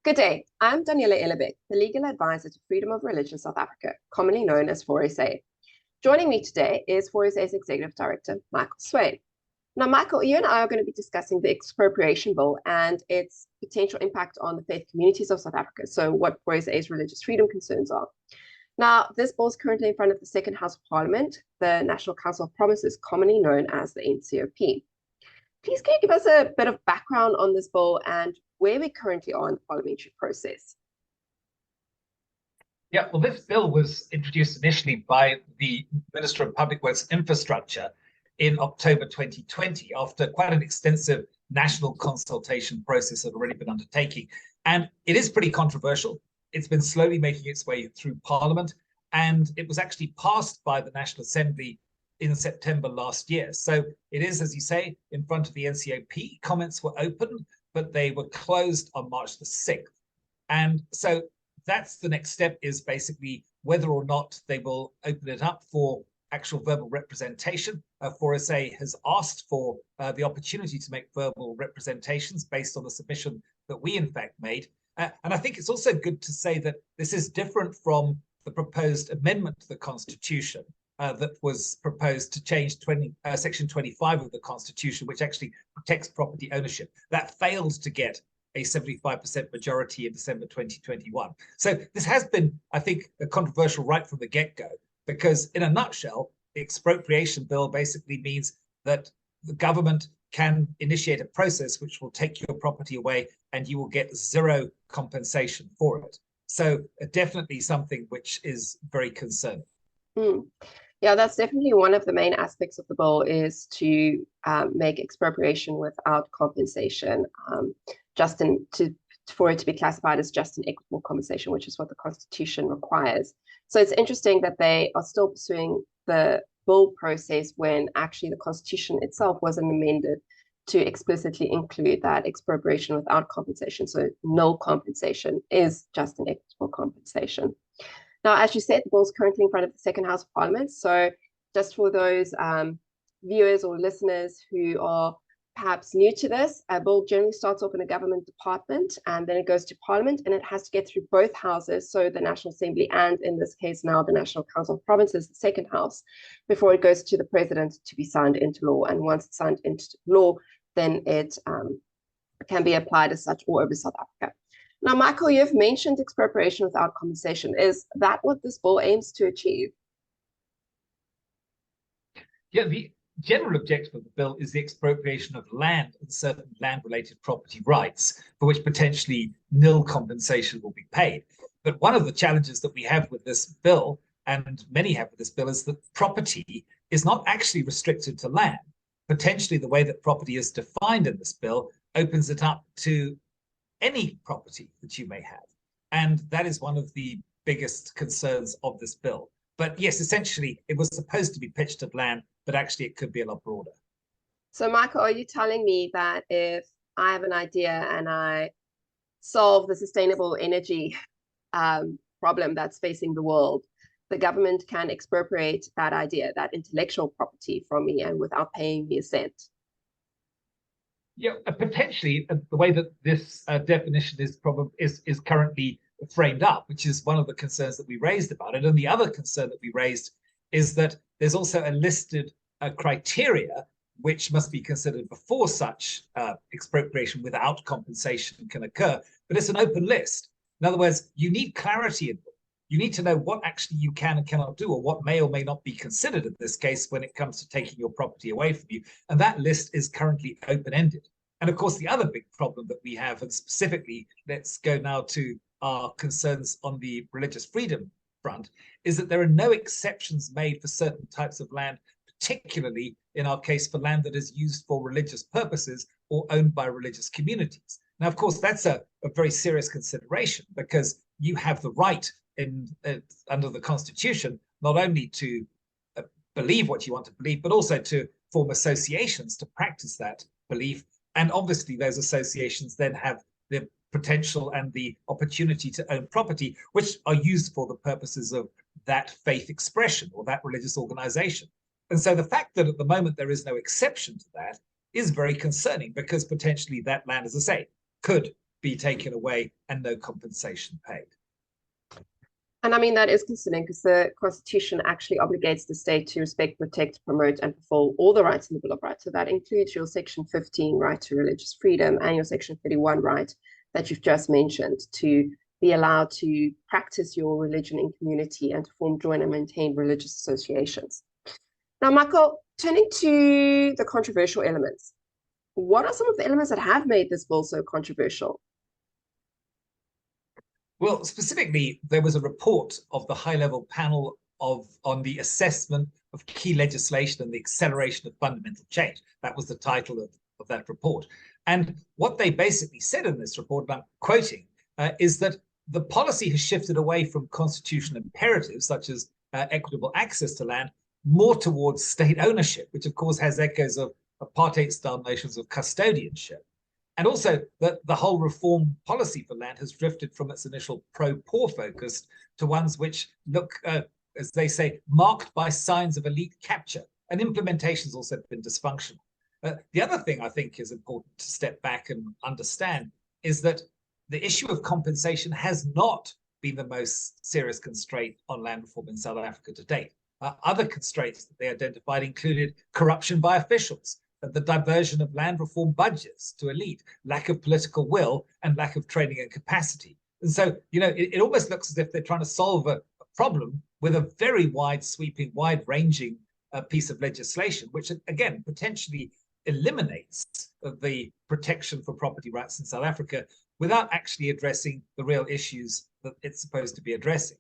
Good day. I'm Daniela Ellerbeck, the legal advisor to Freedom of Religion South Africa, commonly known as 4SA. Joining me today is 4SA's Executive Director, Michael Swain. Now, Michael, you and I are going to be discussing the Expropriation Bill and its potential impact on the faith communities of South Africa, so what 4SA's religious freedom concerns are. Now, this bill is currently in front of the Second House of Parliament, the National Council of Provinces, commonly known as the NCOP. Please can you give us a bit of background on this bill and where we currently are in the parliamentary process? Yeah, well, this bill was introduced initially by the Minister of Public Works Infrastructure in October 2020 after quite an extensive national consultation process had already been undertaken. And it is pretty controversial. It's been slowly making its way through Parliament, and it was actually passed by the National Assembly in September last year. So it is, as you say, in front of the NCOP. Comments were open, but they were closed on March the 6th. And so that's the next step, is basically whether or not they will open it up for actual verbal representation. 4SA has asked for the opportunity to make verbal representations based on the submission that we in fact made. And I think it's also good to say that this is different from the proposed amendment to the Constitution that was proposed to change Section 25 of the Constitution, which actually protects property ownership. That failed to get a 75% majority in December 2021. So this has been, I think, a controversial right from the get-go, because in a nutshell, the Expropriation Bill basically means that the government can initiate a process which will take your property away and you will get zero compensation for it. So definitely something which is very concerning. Yeah, that's definitely one of the main aspects of the bill, is to make expropriation without compensation, for it to be classified as just an equitable compensation, which is what the Constitution requires. So it's interesting that they are still pursuing the bill process when actually the Constitution itself wasn't amended to explicitly include that expropriation without compensation. So no compensation is just an equitable compensation. Now, as you said, the bill is currently in front of the Second House of Parliament. So just for those viewers or listeners who are perhaps new to this, a bill generally starts off in a government department and then it goes to Parliament, and it has to get through both houses, so the National Assembly and, in this case now, the National Council of Provinces, the Second House, before it goes to the President to be signed into law. And once it's signed into law, then it can be applied as such all over South Africa. Now, Michael, you've mentioned expropriation without compensation. Is that what this bill aims to achieve? Yeah, the general objective of the bill is the expropriation of land and certain land-related property rights for which potentially nil compensation will be paid. But one of the challenges that we have with this bill, and many have with this bill, is that property is not actually restricted to land. Potentially, the way that property is defined in this bill opens it up to any property that you may have. And that is one of the biggest concerns of this bill. But yes, essentially, it was supposed to be pitched at land, but actually it could be a lot broader. So, Michael, are you telling me that if I have an idea and I solve the sustainable energy problem that's facing the world, the government can expropriate that idea, that intellectual property, from me, and without paying me a cent? Yeah, potentially the way that this definition is currently framed up, which is one of the concerns that we raised about it. And the other concern that we raised is that there's also a listed criteria which must be considered before such expropriation without compensation can occur. But it's an open list. In other words, you need clarity in them. You need to know what actually you can and cannot do, or what may or may not be considered in this case when it comes to taking your property away from you. And that list is currently open-ended. And of course, the other big problem that we have, and specifically, let's go now to our concerns on the religious freedom front, is that there are no exceptions made for certain types of land, particularly in our case for land that is used for religious purposes or owned by religious communities. Now, of course, that's a very serious consideration, because you have the right under the Constitution not only to believe what you want to believe, but also to form associations to practice that belief. And obviously, those associations then have the potential and the opportunity to own property, which are used for the purposes of that faith expression or that religious organization. And so the fact that at the moment there is no exception to that is very concerning, because potentially that land, as I say, could be taken away and no compensation paid. And I mean, that is concerning because the Constitution actually obligates the state to respect, protect, promote, and fulfill all the rights in the Bill of Rights. So that includes your Section 15 right to religious freedom and your Section 31 right that you've just mentioned to be allowed to practice your religion in community and to form, join, and maintain religious associations. Now, Michael, turning to the controversial elements, what are some of the elements that have made this bill so controversial? Well, specifically, there was a report of the high-level panel on the assessment of key legislation and the acceleration of fundamental change. That was the title of that report. And what they basically said in this report, and I'm quoting, is that the policy has shifted away from constitutional imperatives such as equitable access to land, more towards state ownership, which of course has echoes of apartheid-style notions of custodianship. And also that the whole reform policy for land has drifted from its initial pro-poor focus to ones which look, as they say, marked by signs of elite capture. And implementation has also been dysfunctional. The other thing I think is important to step back and understand is that the issue of compensation has not been the most serious constraint on land reform in South Africa to date. Other constraints that they identified included corruption by officials, the diversion of land reform budgets to elite, lack of political will, and lack of training and capacity. And so, it almost looks as if they're trying to solve a problem with a very wide-sweeping, wide-ranging piece of legislation, which, again, potentially eliminates the protection for property rights in South Africa without actually addressing the real issues that it's supposed to be addressing.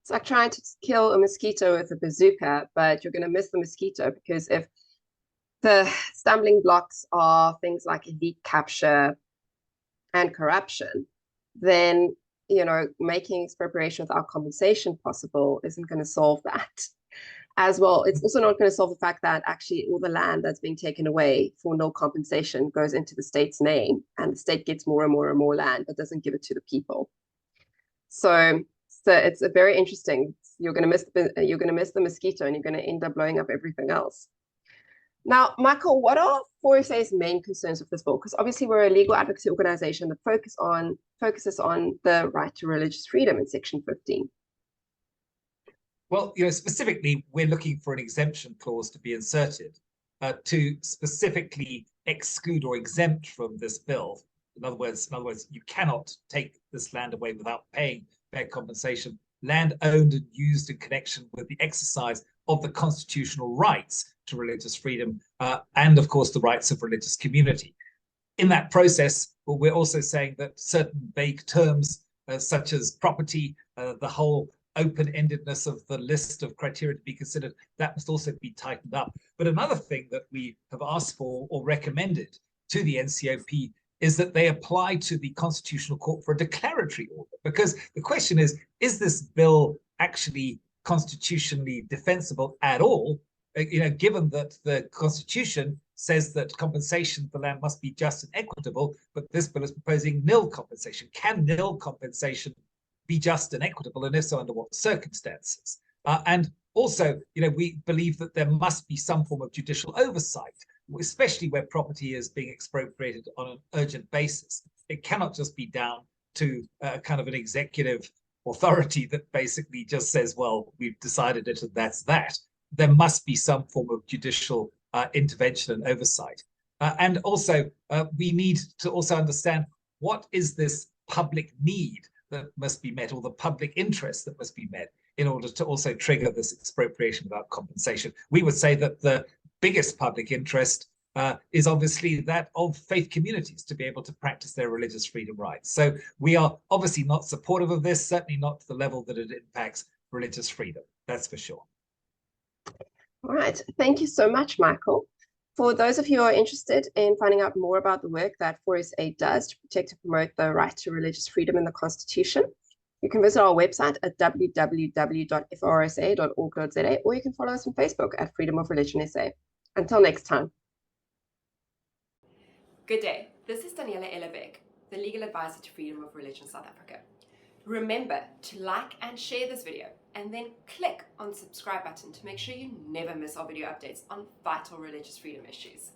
It's like trying to kill a mosquito with a bazooka, but you're going to miss the mosquito because if the stumbling blocks are things like elite capture and corruption, then, making expropriation without compensation possible isn't going to solve that. As well, it's also not going to solve the fact that actually all the land that's being taken away for no compensation goes into the state's name, and the state gets more and more and more land, but doesn't give it to the people. So it's a very interesting. You're going to miss the mosquito, and you're going to end up blowing up everything else. Now, Michael, what are 4SA's main concerns with this bill? Because obviously we're a legal advocacy organization that focuses on the right to religious freedom in Section 15. Well, specifically, we're looking for an exemption clause to be inserted to specifically exclude or exempt from this bill. In other words, you cannot take this land away without paying fair compensation. Land owned and used in connection with the exercise of the constitutional rights to religious freedom and, of course, the rights of religious community. In that process, we're also saying that certain vague terms such as property, the whole open-endedness of the list of criteria to be considered, that must also be tightened up. But another thing that we have asked for or recommended to the NCOP is that they apply to the Constitutional Court for a declaratory order, because the question is this bill actually constitutionally defensible at all? Given that the Constitution says that compensation for land must be just and equitable, but this bill is proposing nil compensation. Can nil compensation be just and equitable, and if so, under what circumstances? And also, we believe that there must be some form of judicial oversight, especially where property is being expropriated on an urgent basis. It cannot just be down to kind of an executive authority that basically just says, well, we've decided it and that's that. There must be some form of judicial intervention and oversight. And also, we need to also understand what is this public need that must be met, or the public interest that must be met in order to also trigger this expropriation without compensation. We would say that the biggest public interest is obviously that of faith communities to be able to practice their religious freedom rights. So we are obviously not supportive of this, certainly not to the level that it impacts religious freedom, that's for sure. All right, thank you so much, Michael. For those of you who are interested in finding out more about the work that 4SA does to protect and promote the right to religious freedom in the Constitution, you can visit our website at www.frsa.org.za, or you can follow us on Facebook at Freedom of Religion SA. Until next time. Good day. This is Daniela Ellerbeck, the legal advisor to Freedom of Religion South Africa. Remember to like and share this video, and then click on the subscribe button to make sure you never miss our video updates on vital religious freedom issues.